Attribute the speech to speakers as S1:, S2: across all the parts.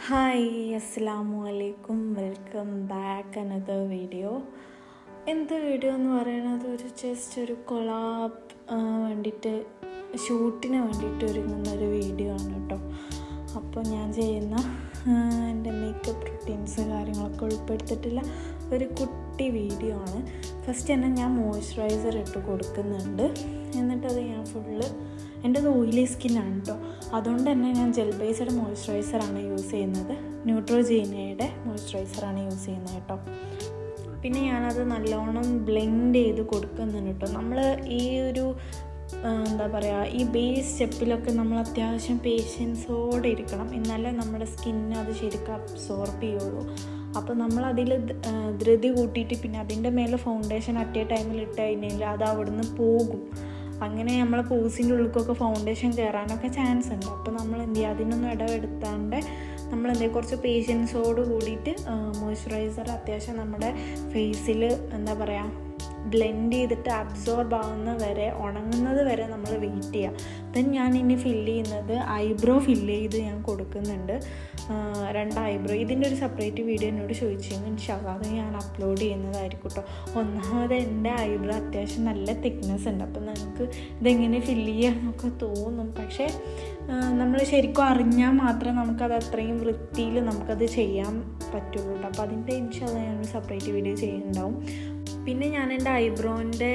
S1: Hi, അസ്സലാമു അലൈക്കും. Welcome back another video. എന്ത് വീഡിയോ എന്ന് പറയുന്നത് ജസ്റ്റ് ഒരു കൊളാബ് വേണ്ടിയിട്ട് ഷൂട്ടിന് വേണ്ടിയിട്ട് ഒരുങ്ങുന്നൊരു വീഡിയോ ആണ് കേട്ടോ. അപ്പോൾ ഞാൻ ചെയ്യുന്ന എൻ്റെ മേക്കപ്പ് റുട്ടീൻസ് കാര്യങ്ങളൊക്കെ ഉൾപ്പെടുത്തിയിട്ടുള്ള ഒരു കുട്ടി വീഡിയോ ആണ്. ഫസ്റ്റ് തന്നെ ഞാൻ മോയ്സ്ചറൈസർ ഇട്ട് കൊടുക്കുന്നുണ്ട്. എന്നിട്ടത് ഞാൻ എൻ്റെത് ഓയിലി സ്കിന്നാണ് കേട്ടോ. അതുകൊണ്ട് തന്നെ ഞാൻ ജെൽ ബേസ്ഡ് മോയ്സ്ചറൈസറാണ് യൂസ് ചെയ്യുന്നത്. ന്യൂട്രോജീനയുടെ മോയ്സ്ചറൈസറാണ് യൂസ് ചെയ്യുന്നത് കേട്ടോ. പിന്നെ ഞാനത് നല്ലോണം ബ്ലെൻഡ് ചെയ്ത് കൊടുക്കുന്നുണ്ട് കേട്ടോ. നമ്മൾ ഈ ഒരു എന്താ പറയുക, ഈ ബേസ് സ്റ്റെപ്പിലൊക്കെ നമ്മൾ അത്യാവശ്യം പേഷ്യൻസോടെ ഇരിക്കണം, എന്നാലേ നമ്മുടെ സ്കിന്നിന് അത് ശരിക്കും അബ്സോർബ് ചെയ്യുള്ളൂ. അപ്പോൾ നമ്മളതിൽ ധൃതി കൂട്ടിയിട്ട് പിന്നെ അതിൻ്റെ മേലെ ഫൗണ്ടേഷൻ അറ്റ് എ ടൈമിൽ ഇട്ട് കഴിഞ്ഞാൽ അത് അവിടുന്ന് പോകും. അങ്ങനെ നമ്മളെ പൂസിൻ്റെ ഉള്ളിലേക്കൊക്കെ ഫൗണ്ടേഷൻ കയറാനൊക്കെ ചാൻസ് ഉണ്ട്. അപ്പോൾ നമ്മൾ എന്ത് ചെയ്യുക, അതിനൊന്നും ഇടവെടുത്താണ്ട് നമ്മൾ കുറച്ച് പേഷ്യൻസോട് കൂടിയിട്ട് മോയ്സ്ചറൈസർ അത്യാവശ്യം നമ്മുടെ ഫേസിൽ എന്താ പറയുക ബ്ലെൻഡ് ചെയ്തിട്ട് അബ്സോർബ് ആവുന്ന വരെ, ഉണങ്ങുന്നത് വരെ നമ്മൾ വെയിറ്റ് ചെയ്യുക. ദെൻ ഞാൻ ഇനി ഫില്ല് ചെയ്യുന്നത് ഐബ്രോ ഫില്ല് ചെയ്ത് ഞാൻ കൊടുക്കുന്നുണ്ട്. 2 ഐബ്രോ. ഇതിൻ്റെ ഒരു സെപ്പറേറ്റ് വീഡിയോ എന്നോട് ചോദിച്ചിരുന്നു. ഇൻഷാല്ലാ അത് ഞാൻ അപ്ലോഡ് ചെയ്യുന്നതായിരിക്കും കേട്ടോ. ഒന്നാമത് എൻ്റെ ഐബ്രോ അത്യാവശ്യം നല്ല തിക്നെസ് ഉണ്ട്. അപ്പം നമുക്ക് ഇതെങ്ങനെ ഫില്ല് ചെയ്യാമെന്നൊക്കെ തോന്നും. പക്ഷേ നമ്മൾ ശരിക്കും അറിഞ്ഞാൽ മാത്രമേ നമുക്കത് അത്രയും വൃത്തിയിൽ നമുക്കത് ചെയ്യാൻ പറ്റുള്ളൂ കേട്ടോ. അപ്പോൾ അതിൻ്റെ ഇൻഷാല്ലാ ഞാനൊരു സെപ്പറേറ്റ് വീഡിയോ ചെയ്യുന്നുണ്ടാവും. പിന്നെ ഞാൻ എൻ്റെ ഐബ്രോൻ്റെ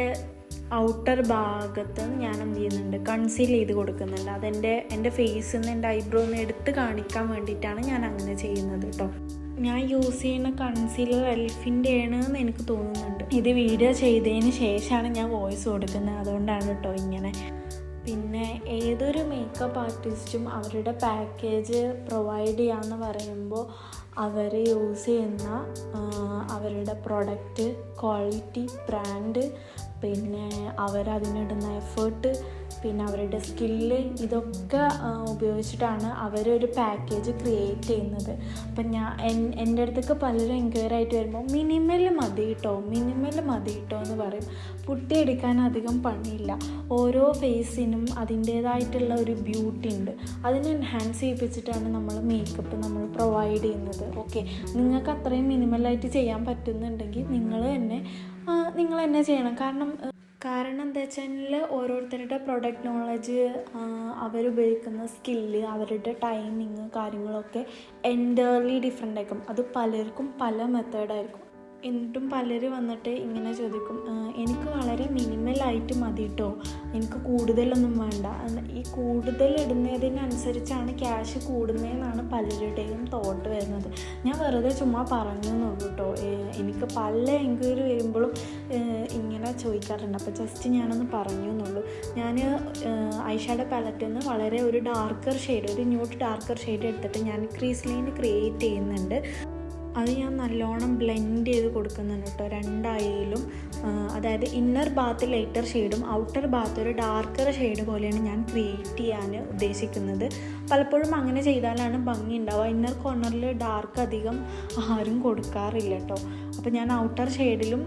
S1: ഔട്ടർ ഭാഗത്ത് ഞാൻ എന്ത് ചെയ്യുന്നുണ്ട്, കൺസീൽ ചെയ്ത് കൊടുക്കുന്നുണ്ട്. എൻ്റെ ഫേസിൽ നിന്ന് എൻ്റെ ഐബ്രോന്ന് എടുത്ത് കാണിക്കാൻ വേണ്ടിയിട്ടാണ് ഞാൻ അങ്ങനെ ചെയ്യുന്നത് കേട്ടോ. ഞാൻ യൂസ് ചെയ്യുന്ന കൺസീലർ എൽഫിൻ്റെ ആണെന്ന് എനിക്ക് തോന്നുന്നുണ്ട്. ഇത് വീഡിയോ ചെയ്തതിന് ശേഷമാണ് ഞാൻ വോയിസ് കൊടുക്കുന്നത്, അതുകൊണ്ടാണ് കേട്ടോ ഇങ്ങനെ. പിന്നെ ഏതൊരു മേക്കപ്പ് ആർട്ടിസ്റ്റും അവരുടെ പാക്കേജ് പ്രൊവൈഡ് ചെയ്യാമെന്ന് പറയുമ്പോൾ അവർ യൂസ് ചെയ്യുന്ന അവരുടെ പ്രൊഡക്റ്റ് ക്വാളിറ്റി, ബ്രാൻഡ്, പിന്നെ അവരതിനിടുന്ന എഫേർട്ട്, പിന്നെ അവരുടെ സ്കില്ല്, ഇതൊക്കെ ഉപയോഗിച്ചിട്ടാണ് അവരൊരു പാക്കേജ് ക്രിയേറ്റ് ചെയ്യുന്നത്. അപ്പം എൻ്റെ അടുത്തൊക്കെ പലരും എൻക്വയറി ആയിട്ട് വരുമ്പോൾ മിനിമൽ മതി കേട്ടോ എന്ന് പറയും. പുട്ടിയെടുക്കാൻ അധികം പണിയില്ല. ഓരോ ഫേസിനും അതിൻ്റേതായിട്ടുള്ള ഒരു ബ്യൂട്ടി ഉണ്ട്. അതിനെ എൻഹാൻസ് ചെയ്യിപ്പിച്ചിട്ടാണ് നമ്മൾ മേക്കപ്പ് നമ്മൾ പ്രൊവൈഡ് ചെയ്യുന്നത്. ഓക്കെ, നിങ്ങൾക്ക് അത്രയും മിനിമലായിട്ട് ചെയ്യാൻ പറ്റുന്നുണ്ടെങ്കിൽ നിങ്ങൾ തന്നെ ചെയ്യണം. കാരണം എന്താ വെച്ചാൽ ഓരോരുത്തരുടെ പ്രൊഡക്റ്റ് നോളജ്, അവരുപയോഗിക്കുന്ന സ്കില്ല്, അവരുടെ ടൈമിങ് കാര്യങ്ങളൊക്കെ എൻ്റർലി ഡിഫറെൻ്റ് ആയിരിക്കും. അത് പലർക്കും പല മെത്തേഡായിരിക്കും. എന്നിട്ടും പലരും വന്നിട്ട് ഇങ്ങനെ ചോദിക്കും, എനിക്ക് വളരെ മിനിമലായിട്ട് മതി കേട്ടോ, എനിക്ക് കൂടുതലൊന്നും വേണ്ട. ഈ കൂടുതൽ ഇടുന്നതിനനുസരിച്ചാണ് ക്യാഷ് കൂടുന്നതെന്നാണ് പലരുടെയും തോട്ട് വരുന്നത്. ഞാൻ വെറുതെ ചുമ്മാ പറഞ്ഞു എന്നുള്ളൂ കേട്ടോ. എനിക്ക് പല എൻക്വയറി വരുമ്പോഴും ഇങ്ങനെ ചോദിക്കാറുണ്ട്. അപ്പോൾ ജസ്റ്റ് ഞാനൊന്ന് പറഞ്ഞു എന്നുള്ളൂ. ഞാൻ ഐഷാഡോ പാലറ്റിൽ നിന്ന് വളരെ ഒരു ഡാർക്കർ ഷെയ്ഡ്, ഒരു ന്യൂഡ് ഡാർക്കർ ഷെയ്ഡ് എടുത്തിട്ട് ഞാൻ ക്രീസ് ലൈൻ ക്രിയേറ്റ് ചെയ്യുന്നുണ്ട്. അത് ഞാൻ നല്ലോണം ബ്ലെൻഡ് ചെയ്ത് കൊടുക്കുന്നുണ്ട് കേട്ടോ 2 ഐയിലും. അതായത് ഇന്നർ ഭാഗത്ത് ലൈറ്റർ ഷെയ്ഡും ഔട്ടർ ഭാഗത്ത് ഒരു ഡാർക്കർ ഷെയ്ഡ് പോലെയാണ് ഞാൻ ക്രിയേറ്റ് ചെയ്യാൻ ഉദ്ദേശിക്കുന്നത്. പലപ്പോഴും അങ്ങനെ ചെയ്താലാണ് ഭംഗി ഉണ്ടാവുക. ഇന്നർ കോർണറിൽ ഡാർക്ക് അധികം ആരും കൊടുക്കാറില്ല കേട്ടോ. അപ്പോൾ ഞാൻ ഔട്ടർ ഷെയ്ഡിലും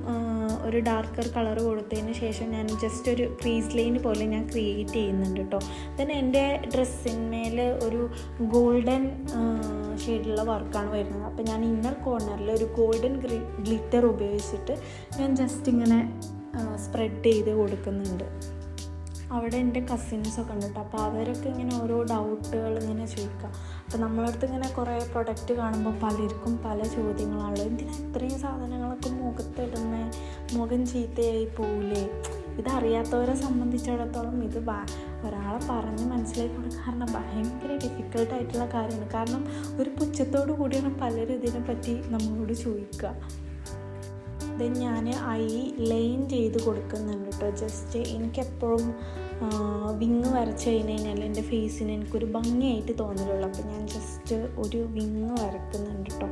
S1: ഒരു ഡാർക്കർ കളർ കൊടുത്തതിന് ശേഷം ഞാൻ ജസ്റ്റ് ഒരു ക്രീസ് ലൈൻ പോലെ ഞാൻ ക്രിയേറ്റ് ചെയ്യുന്നുണ്ട് കേട്ടോ. ദെൻ എൻ്റെ ഡ്രസ്സിന്മേൽ ഒരു ഗോൾഡൻ ഷെയ്ഡുള്ള വർക്കാണ് വരുന്നത്. അപ്പോൾ ഞാൻ ഇന്നർ കോർണറിൽ ഒരു ഗോൾഡൻ ഗ്ലിറ്റർ ഉപയോഗിച്ചിട്ട് ഞാൻ ജസ്റ്റ് ഇങ്ങനെ സ്പ്രെഡ് ചെയ്ത് കൊടുക്കുന്നുണ്ട്. അവിടെ എൻ്റെ കസിൻസൊക്കെ ഉണ്ട് കേട്ടോ. അപ്പോൾ അവരൊക്കെ ഇങ്ങനെ ഓരോ ഡൗട്ടുകൾ ഇങ്ങനെ ചോദിക്കുക. അപ്പോൾ നമ്മളടുത്ത് ഇങ്ങനെ കുറേ പ്രൊഡക്റ്റ് കാണുമ്പോൾ പലർക്കും പല ചോദ്യങ്ങളാണല്ലോ. എന്തിനാ ഇത്രയും സാധനങ്ങളൊക്കെ മുഖത്തിടുന്നേ, മുഖം ചീത്തയായി പോവില്ലേ? ഇതറിയാത്തവരെ സംബന്ധിച്ചിടത്തോളം ഇത് ഒരാളെ പറഞ്ഞ് മനസ്സിലാക്കി കൊടുക്കാൻ ഭയങ്കര ഡിഫിക്കൽട്ടായിട്ടുള്ള കാര്യമാണ്. കാരണം ഒരു പുച്ഛത്തോടു കൂടിയാണ് പലരും ഇതിനെപ്പറ്റി നമ്മളോട് ചോദിക്കുക. ദെൻ ഞാൻ ഐ ലൈൻ ചെയ്ത് കൊടുക്കുന്നുണ്ട് കേട്ടോ. ജസ്റ്റ് എനിക്കെപ്പോഴും വിങ് വരച്ച് കഴിഞ്ഞാൽ എൻ്റെ ഫേസിന് എനിക്കൊരു ഭംഗിയായിട്ട് തോന്നലുള്ളൂ. അപ്പോൾ ഞാൻ ജസ്റ്റ് ഒരു വിങ് വരക്കുന്നുണ്ട് കേട്ടോ.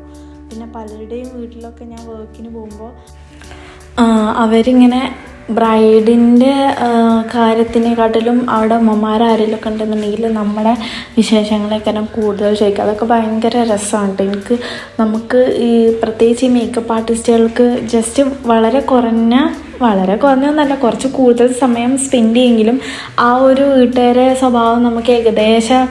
S1: പിന്നെ പലരുടെയും വീട്ടിലൊക്കെ ഞാൻ വർക്കിന് പോകുമ്പോൾ അവരിങ്ങനെ ബ്രൈഡിൻ്റെ കാര്യത്തിനെക്കാട്ടിലും അവിടെ അമ്മമാരാരെങ്കിലുമൊക്കെ ഉണ്ടെന്നുണ്ടെങ്കിൽ നമ്മുടെ വിശേഷങ്ങളൊക്കെ കൂടുതൽ ചോദിക്കുക. അതൊക്കെ ഭയങ്കര രസമാണ് നമുക്ക് ഈ പ്രത്യേകിച്ച് ഈ മേക്കപ്പ് ആർട്ടിസ്റ്റുകൾക്ക് ജസ്റ്റ് വളരെ കുറഞ്ഞ വളരെ കുറഞ്ഞൊന്നല്ല, കുറച്ച് കൂടുതൽ സമയം സ്പെൻഡ് ചെയ്യുമെങ്കിലും ആ ഒരു വീട്ടുകാരെ സ്വഭാവം നമുക്ക് ഏകദേശം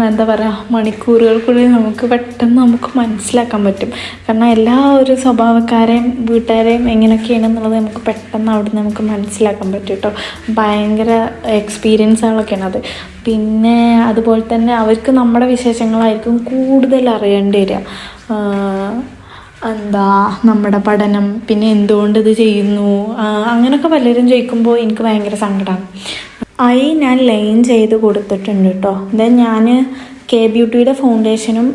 S1: എന്താ പറയുക മണിക്കൂറുകൾക്കുള്ളിൽ നമുക്ക് പെട്ടെന്ന് നമുക്ക് മനസ്സിലാക്കാൻ പറ്റും. കാരണം എല്ലാ ഒരു സ്വഭാവക്കാരെയും വീട്ടുകാരെയും എങ്ങനെയൊക്കെയാണെന്നുള്ളത് നമുക്ക് പെട്ടെന്ന് അവിടെ നിന്ന് നമുക്ക് മനസ്സിലാക്കാൻ പറ്റും കേട്ടോ. ഭയങ്കര എക്സ്പീരിയൻസുകളൊക്കെയാണ് അത്. പിന്നെ അതുപോലെ തന്നെ അവർക്ക് നമ്മുടെ വിശേഷങ്ങളായിരിക്കും കൂടുതൽ അറിയേണ്ടി വരിക. എന്താ നമ്മുടെ പഠനം, പിന്നെ എന്തുകൊണ്ട് ഇത് ചെയ്യുന്നു, അങ്ങനെയൊക്കെ പലരും ചോദിക്കുമ്പോൾ എനിക്ക് ഭയങ്കര സങ്കടമാണ്. ഞാൻ ലൈൻ ചെയ്ത് കൊടുത്തിട്ടുണ്ട് കേട്ടോ. ദെൻ ഞാൻ K-Beautyയുടെ ഫൗണ്ടേഷനും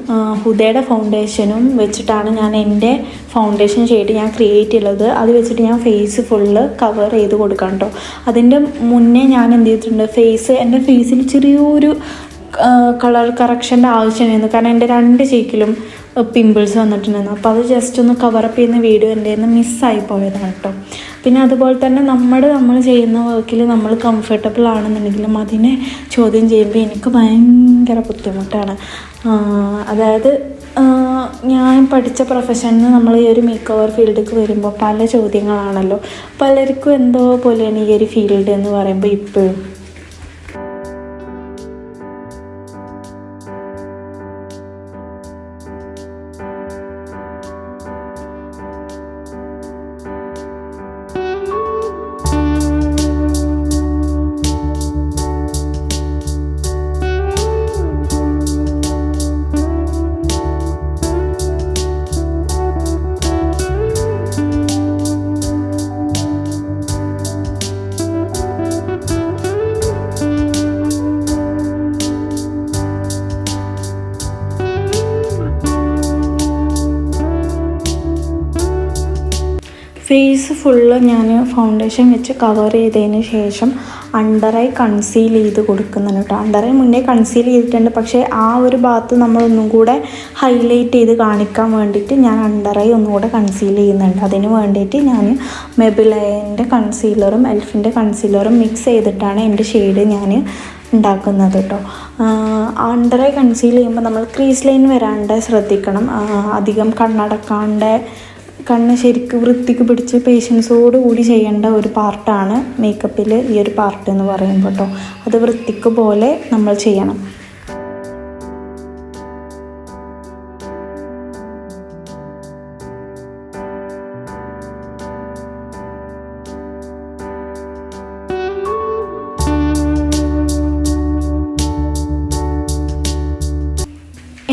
S1: ഹുദയുടെ ഫൗണ്ടേഷനും വെച്ചിട്ടാണ് ഞാൻ എൻ്റെ ഫൗണ്ടേഷൻ ഷെയ്ഡ് ഞാൻ ക്രിയേറ്റ് ചെയ്തത്. അത് വെച്ചിട്ട് ഞാൻ ഫേസ് ഫുള്ള് കവർ ചെയ്ത് കൊടുക്കാം കേട്ടോ. അതിൻ്റെ മുന്നേ ഞാൻ എന്ത് ചെയ്തിട്ടുണ്ട്, എൻ്റെ ഫേസിൽ ചെറിയൊരു കളർ കറക്ഷൻ്റെ ആവശ്യമായിരുന്നു. കാരണം എൻ്റെ 2 ചീക്കിലും പിമ്പിൾസ് വന്നിട്ടുണ്ടായിരുന്നു. അപ്പോൾ അത് ജസ്റ്റ് ഒന്ന് കവറപ്പ് ചെയ്യുന്ന വീഡിയോ എൻ്റെ നിന്ന് മിസ്സായി പോയതാണ് കേട്ടോ. പിന്നെ അതുപോലെ തന്നെ നമ്മൾ ചെയ്യുന്ന വർക്കിൽ നമ്മൾ കംഫർട്ടബിൾ ആണെന്നുണ്ടെങ്കിലും അതിനെ ചോദ്യം ചെയ്യുമ്പോൾ എനിക്ക് ഭയങ്കര ബുദ്ധിമുട്ടാണ്. അതായത് ഞാൻ പഠിച്ച പ്രൊഫഷനിൽ നമ്മൾ ഈ ഒരു മേക്ക് ഓവർ ഫീൽഡിലേക്ക് വരുമ്പോൾ പല ചോദ്യങ്ങളാണല്ലോ. പലർക്കും എന്തോ പോലെയാണ് ഈ ഒരു ഫീൽഡ് എന്ന് പറയുമ്പോൾ ഇപ്പോഴും. ഫേസ് ഫുള്ള് ഞാൻ ഫൗണ്ടേഷൻ വെച്ച് കവർ ചെയ്തതിന് ശേഷം അണ്ടർ ഐ കൺസീൽ ചെയ്ത് കൊടുക്കുന്നുണ്ട് കേട്ടോ. അണ്ടർ ഐ മുന്നേ കൺസീൽ ചെയ്തിട്ടുണ്ട്, പക്ഷേ ആ ഒരു ഭാഗത്ത് നമ്മളൊന്നും കൂടെ ഹൈലൈറ്റ് ചെയ്ത് കാണിക്കാൻ വേണ്ടിയിട്ട് ഞാൻ അണ്ടർ ഐ ഒന്നുകൂടെ കൺസീൽ ചെയ്യുന്നുണ്ട്. അതിന് വേണ്ടിയിട്ട് ഞാൻ മെബിലൈൻ്റെ കൺസീലറും എൽഫിൻ്റെ കൺസീലറും മിക്സ് ചെയ്തിട്ടാണ് എൻ്റെ ഷെയ്ഡ് ഞാൻ ഉണ്ടാക്കുന്നത് കേട്ടോ. അണ്ടർ ഐ കൺസീൽ ചെയ്യുമ്പോൾ നമ്മൾ ക്രീസ് ലൈൻ വരാണ്ട് ശ്രദ്ധിക്കണം. അധികം കണ്ണടക്കാണ്ട് കണ്ണ് ശരിക്കും വൃത്തിക്ക് പിടിച്ച് പേഷ്യൻസോട് കൂടി ചെയ്യേണ്ട ഒരു പാർട്ടാണ് മേക്കപ്പിൽ ഈ ഒരു പാർട്ട് എന്ന് പറയുമ്പോൾ കേട്ടോ. അത് വൃത്തിക്ക് പോലെ നമ്മൾ ചെയ്യണം.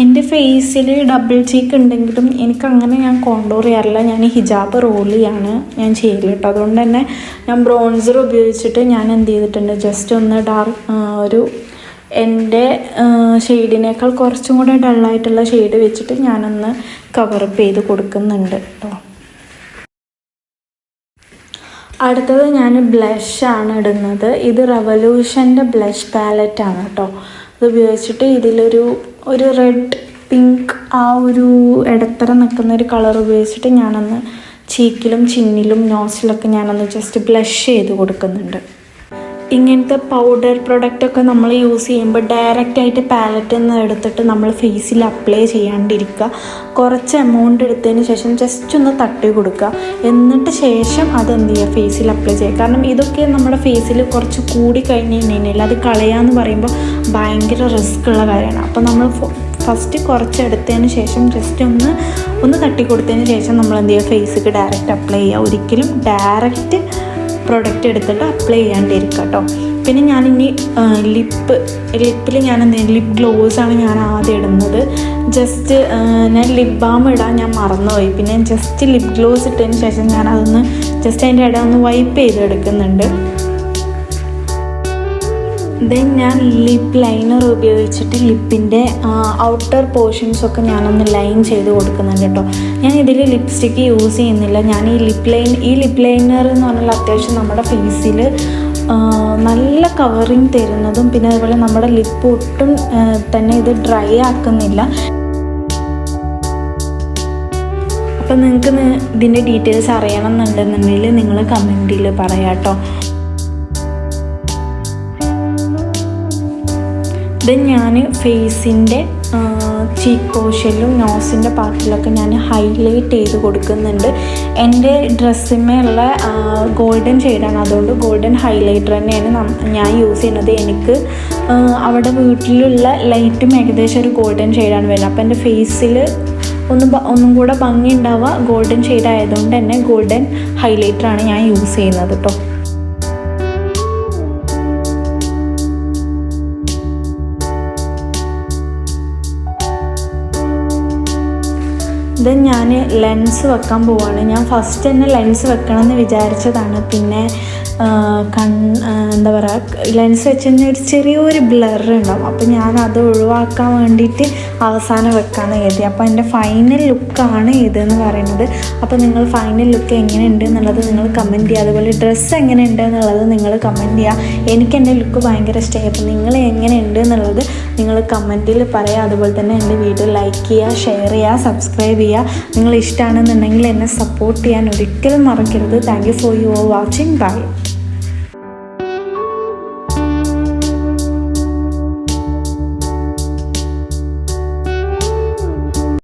S1: എൻ്റെ ഫേസിൽ ഡബിൾ ചീക്ക് ഉണ്ടെങ്കിലും എനിക്കങ്ങനെ ഞാൻ കോണ്ടോർ ചെയ്യാറില്ല. ഞാൻ ഹിജാബ് റോൾ ചെയ്യാണ് ഞാൻ ചെയ്യല് കേട്ടോ. അതുകൊണ്ട് തന്നെ ഞാൻ ബ്രോൺസർ ഉപയോഗിച്ചിട്ട് ഞാൻ എന്ത് ചെയ്തിട്ടുണ്ട്, ജസ്റ്റ് ഒന്ന് ഒരു എൻ്റെ ഷെയ്ഡിനേക്കാൾ കുറച്ചും കൂടെ ഡള്ളായിട്ടുള്ള ഷെയ്ഡ് വെച്ചിട്ട് ഞാനൊന്ന് കവറപ്പ് ചെയ്ത് കൊടുക്കുന്നുണ്ട് കേട്ടോ. അടുത്തത് ഞാൻ ബ്ലഷാണ് ഇടുന്നത്. ഇത് റെവല്യൂഷൻ്റെ ബ്ലഷ് പാലറ്റാണ് കേട്ടോ. ഇത് ഉപയോഗിച്ചിട്ട് ഇതിലൊരു റെഡ് പിങ്ക് ആ ഒരു ഇടത്തരം നിൽക്കുന്ന ഒരു കളർ ഉപയോഗിച്ചിട്ട് ഞാനൊന്ന് ചീക്കിലും ചിന്നിലും നോസിലൊക്കെ ഞാനൊന്ന് ജസ്റ്റ് ബ്ലഷ് ചെയ്ത് കൊടുക്കുന്നുണ്ട്. ഇങ്ങനത്തെ പൗഡർ പ്രൊഡക്റ്റൊക്കെ നമ്മൾ യൂസ് ചെയ്യുമ്പോൾ ഡയറക്റ്റായിട്ട് പാലറ്റിൽ നിന്ന് എടുത്തിട്ട് നമ്മൾ ഫേസിൽ അപ്ലൈ ചെയ്യാണ്ടിരിക്കുക. കുറച്ച് എമൗണ്ട് എടുത്തതിന് ശേഷം ജസ്റ്റ് ഒന്ന് തട്ടി കൊടുക്കുക. എന്നിട്ട് ശേഷം അതെന്ത് ചെയ്യുക, ഫേസിൽ അപ്ലൈ ചെയ്യുക. കാരണം ഇതൊക്കെ നമ്മുടെ ഫേസിൽ കുറച്ച് കൂടി കഴിഞ്ഞ് കഴിഞ്ഞാൽ അത് കളയാമെന്ന് പറയുമ്പോൾ ഭയങ്കര റിസ്ക് ഉള്ള കാര്യമാണ്. അപ്പോൾ നമ്മൾ ഫസ്റ്റ് കുറച്ചെടുത്തതിന് ശേഷം ജസ്റ്റ് ഒന്ന് തട്ടി കൊടുത്തതിന് ശേഷം നമ്മൾ എന്ത് ചെയ്യുക, ഫേസിക്ക് ഡയറക്റ്റ് അപ്ലൈ ചെയ്യുക. ഒരിക്കലും ഡയറക്റ്റ് പ്രൊഡക്റ്റ് എടുത്തിട്ട് അപ്ലൈ ചെയ്യാണ്ടിരിക്കുക കേട്ടോ. പിന്നെ ഞാനിനി ലിപ്പിൽ ഞാൻ ലിപ്പ് ഗ്ലോസാണ് ഞാൻ ആദ്യം ഇടുന്നത്. ജസ്റ്റ് ഞാൻ ലിപ്പ് ബാം ഇടാൻ ഞാൻ മറന്നുപോയി. പിന്നെ ജസ്റ്റ് ലിപ്പ് ഗ്ലോസ് ഇട്ടതിന് ശേഷം ഞാൻ അതൊന്ന് ജസ്റ്റ് അതിൻ്റെ ഇട ഒന്ന് വൈപ്പ് ചെയ്തെടുക്കുന്നുണ്ട്. ദെൻ ഞാൻ ലിപ്പ് ലൈനർ ഉപയോഗിച്ചിട്ട് ലിപ്പിൻ്റെ ഔട്ടർ പോർഷൻസൊക്കെ ഞാനൊന്ന് ലൈൻ ചെയ്ത് കൊടുക്കുന്നുണ്ട് കേട്ടോ. ഞാൻ ഇതിൽ ലിപ്സ്റ്റിക്ക് യൂസ് ചെയ്യുന്നില്ല. ഞാൻ ഈ ലിപ്പ് ലൈനർ എന്ന് പറഞ്ഞാൽ അത്യാവശ്യം നമ്മുടെ ഫേസിൽ നല്ല കവറിങ് തരുന്നതും പിന്നെ അതുപോലെ നമ്മുടെ ലിപ്പ് ഒട്ടും തന്നെ ഇത് ഡ്രൈ ആക്കുന്നില്ല. അപ്പം നിങ്ങൾക്ക് ഇതിൻ്റെ ഡീറ്റെയിൽസ് അറിയണം എന്നുണ്ടെന്നുണ്ടെങ്കിൽ നിങ്ങൾ കമൻറ്റിൽ പറയാം കേട്ടോ. ഇത് ഞാൻ ഫേസിൻ്റെ ചീക്ക് പോർഷനിലും നോസിൻ്റെ പാർട്ടിലൊക്കെ ഞാൻ ഹൈലൈറ്റ് ചെയ്ത് കൊടുക്കുന്നുണ്ട്. എൻ്റെ ഡ്രസ്സിന്മേലുള്ള ഗോൾഡൻ ഷെയ്ഡാണ്, അതുകൊണ്ട് ഗോൾഡൻ ഹൈലൈറ്റർ തന്നെയാണ് ഞാൻ യൂസ് ചെയ്യുന്നത്. എനിക്ക് അവിടെ വീട്ടിലുള്ള ലൈറ്റും ഏകദേശം ഒരു ഗോൾഡൻ ഷെയ്ഡാണ് വരുന്നത്. അപ്പോൾ എൻ്റെ ഫേസിൽ ഒന്നും കൂടെ ഭംഗി ഉണ്ടാവുക ഗോൾഡൻ ഷെയ്ഡ് ആയതുകൊണ്ട് തന്നെ ഗോൾഡൻ ഹൈലൈറ്ററാണ് ഞാൻ യൂസ് ചെയ്യുന്നത് കേട്ടോ. ഞാൻ ലെൻസ് വെക്കാൻ പോവാണ്. ഞാൻ ഫസ്റ്റ് തന്നെ ലെൻസ് വെക്കണമെന്ന് വിചാരിച്ചതാണ്. പിന്നെ എന്താ പറയുക, ലെൻസ് വെച്ച് കഴിഞ്ഞാൽ ഒരു ചെറിയൊരു ബ്ലർ ഉണ്ടാവും. അപ്പോൾ ഞാൻ അത് ഒഴിവാക്കാൻ വേണ്ടിയിട്ട് അവസാനം വെക്കാമെന്ന് കരുതി. അപ്പോൾ എൻ്റെ ഫൈനൽ ലുക്കാണ് ഇതെന്ന് പറയുന്നത്. അപ്പോൾ നിങ്ങൾ ഫൈനൽ ലുക്ക് എങ്ങനെയുണ്ട് എന്നുള്ളത് നിങ്ങൾ കമൻറ്റ് ചെയ്യുക. അതുപോലെ ഡ്രസ്സ് എങ്ങനെയുണ്ട് എന്നുള്ളത് നിങ്ങൾ കമൻറ്റ് ചെയ്യുക. എനിക്ക് എൻ്റെ ലുക്ക് ഭയങ്കര ഇഷ്ടമായി. അപ്പോൾ നിങ്ങൾ എങ്ങനെയുണ്ട് എന്നുള്ളത് നിങ്ങൾ കമൻറ്റിൽ പറയുക. അതുപോലെ തന്നെ എൻ്റെ വീഡിയോ ലൈക്ക് ചെയ്യുക, ഷെയർ ചെയ്യുക, സബ്സ്ക്രൈബ് ചെയ്യുക. നിങ്ങൾ ഇഷ്ടമാണെന്നുണ്ടെങ്കിൽ എന്നെ സപ്പോർട്ട് ചെയ്യാൻ ഒരിക്കലും മറക്കരുത്. Thank you for your watching. By.